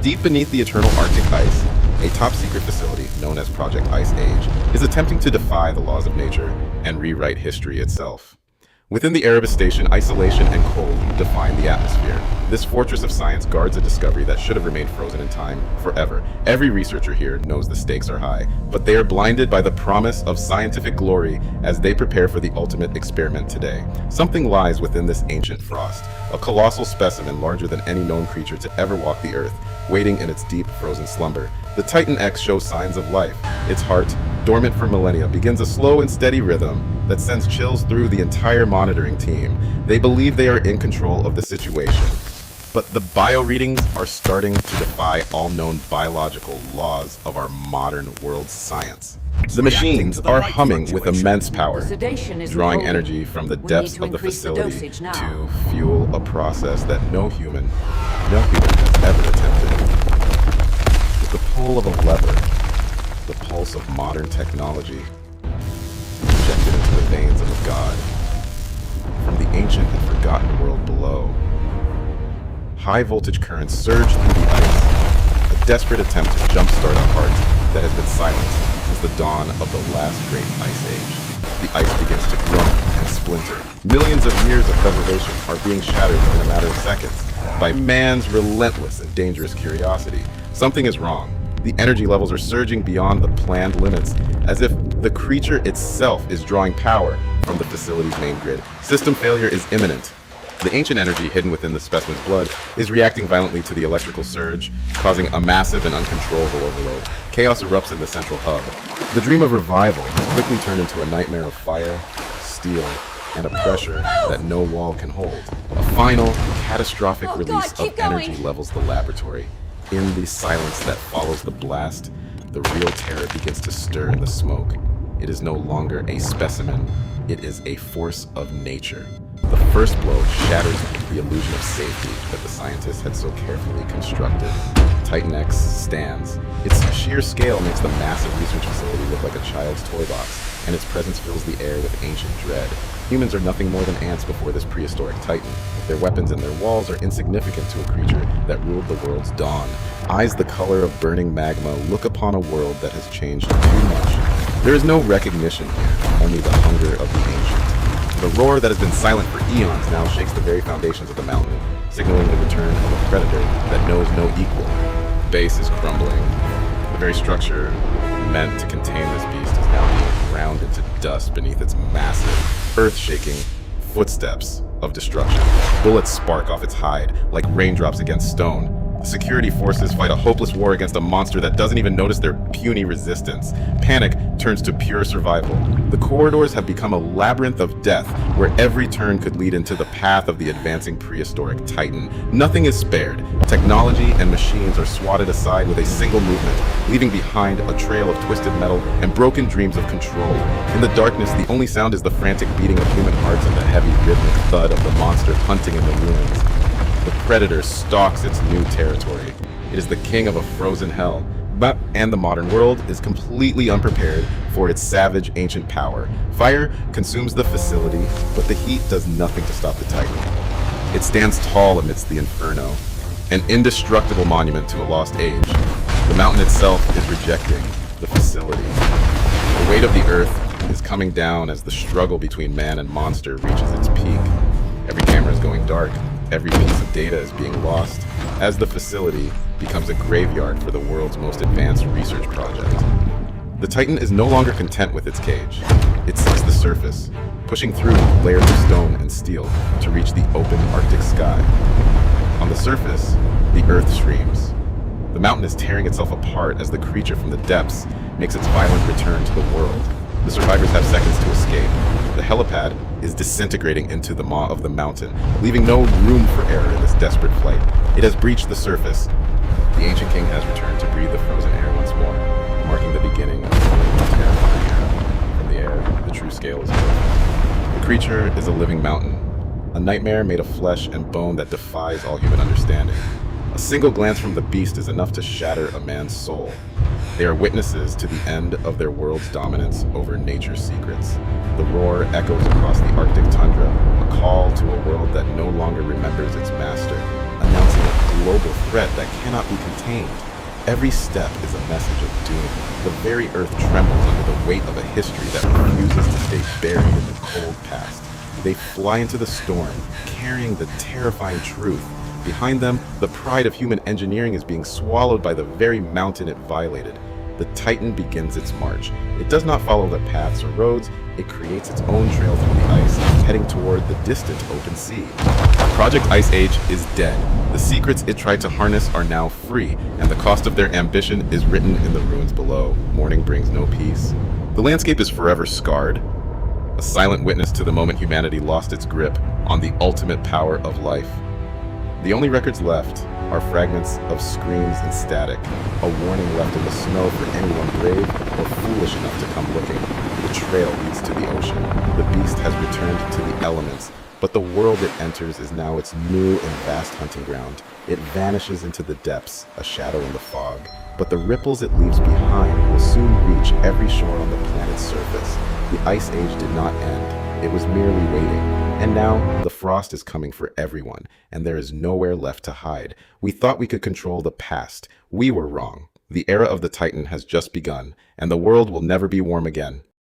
Deep beneath the eternal Arctic ice, a top-secret facility known as Project Ice Age is attempting to defy the laws of nature and rewrite history itself. Within the Erebus station, isolation and cold define the atmosphere. This fortress of science guards a discovery that should have remained frozen in time forever. Every researcher here knows the stakes are high, but they are blinded by the promise of scientific glory as they prepare for the ultimate experiment today. Something lies within this ancient frost, a colossal specimen larger than any known creature to ever walk the earth, waiting in its deep frozen slumber. The Titan X shows signs of life. Its heart, dormant for millennia, begins a slow and steady rhythm that sends chills through the entire monitoring team. They believe they are in control of the situation. But the bio readings are starting to defy all known biological laws of our modern world science. The machines are humming with immense power, drawing energy from the depths of the facility to fuel a process that no human has ever attempted. With the pull of a lever, the pulse of modern technology, injected into the veins of a god, from the ancient and forgotten world below. High voltage currents surge through the ice, a desperate attempt to jumpstart a heart that has been silent since the dawn of the last great ice age. The ice begins to groan and splinter. Millions of years of preservation are being shattered in a matter of seconds by man's relentless and dangerous curiosity. Something is wrong. The energy levels are surging beyond the planned limits, as if the creature itself is drawing power from the facility's main grid. System failure is imminent. The ancient energy hidden within the specimen's blood is reacting violently to the electrical surge, causing a massive and uncontrollable overload. Chaos erupts in the central hub. The dream of revival has quickly turned into a nightmare of fire, steel, and a pressure that no wall can hold. A final, catastrophic release of energy levels the laboratory. In the silence that follows the blast, the real terror begins to stir in the smoke. It is no longer a specimen, it is a force of nature. The first blow shatters the illusion of safety that the scientists had so carefully constructed. Titan X stands. Its sheer scale makes the massive research facility look like a child's toy box, and its presence fills the air with ancient dread. Humans are nothing more than ants before this prehistoric titan. Their weapons and their walls are insignificant to a creature that ruled the world's dawn. Eyes the color of burning magma look upon a world that has changed too much. There is no recognition here, only the hunger of the ancient. The roar that has been silent for eons now shakes the very foundations of the mountain, signaling the return of a predator that knows no equal. The base is crumbling. The very structure meant to contain this beast is now being ground into dust beneath its massive, earth-shaking footsteps of destruction. Bullets spark off its hide like raindrops against stone. The security forces fight a hopeless war against a monster that doesn't even notice their puny resistance. Panic turns to pure survival. The corridors have become a labyrinth of death, where every turn could lead into the path of the advancing prehistoric titan. Nothing is spared. Technology and machines are swatted aside with a single movement, leaving behind a trail of twisted metal and broken dreams of control. In the darkness, the only sound is the frantic beating of human hearts and the heavy rhythmic thud of the monster hunting in the ruins. The predator stalks its new territory. It is the king of a frozen hell, and the modern world is completely unprepared for its savage ancient power. Fire consumes the facility, but the heat does nothing to stop the titan. It stands tall amidst the inferno, an indestructible monument to a lost age. The mountain itself is rejecting the facility. The weight of the earth is coming down as the struggle between man and monster reaches its peak. Every camera is going dark. Every piece of data is being lost, as the facility becomes a graveyard for the world's most advanced research project. The Titan is no longer content with its cage. It seeks the surface, pushing through layers of stone and steel to reach the open Arctic sky. On the surface, the Earth screams. The mountain is tearing itself apart as the creature from the depths makes its violent return to the world. The survivors have seconds to escape. The helipad is disintegrating into the maw of the mountain, leaving no room for error in this desperate flight. It has breached the surface. The ancient king has returned to breathe the frozen air once more, marking the beginning of a terrifying era. From the air, the true scale is revealed. The creature is a living mountain, a nightmare made of flesh and bone that defies all human understanding. A single glance from the beast is enough to shatter a man's soul. They are witnesses to the end of their world's dominance over nature's secrets. The roar echoes across the Arctic tundra, a call to a world that no longer remembers its master, announcing a global threat that cannot be contained. Every step is a message of doom. The very earth trembles under the weight of a history that refuses to stay buried in the cold past. They fly into the storm, carrying the terrifying truth. Behind them, the pride of human engineering is being swallowed by the very mountain it violated. The Titan begins its march. It does not follow the paths or roads, it creates its own trail through the ice, heading toward the distant open sea. Project Ice Age is dead. The secrets it tried to harness are now free, and the cost of their ambition is written in the ruins below. Morning brings no peace. The landscape is forever scarred, a silent witness to the moment humanity lost its grip on the ultimate power of life. The only records left are fragments of screams and static, a warning left in the snow for anyone brave or foolish enough to come looking. The trail leads to the ocean. The beast has returned to the elements, but the world it enters is now its new and vast hunting ground. It vanishes into the depths, a shadow in the fog, but the ripples it leaves behind will soon reach every shore on the planet's surface. The Ice Age did not end. It was merely waiting. And now, the frost is coming for everyone, and there is nowhere left to hide. We thought we could control the past. We were wrong. The era of the Titan has just begun, and the world will never be warm again.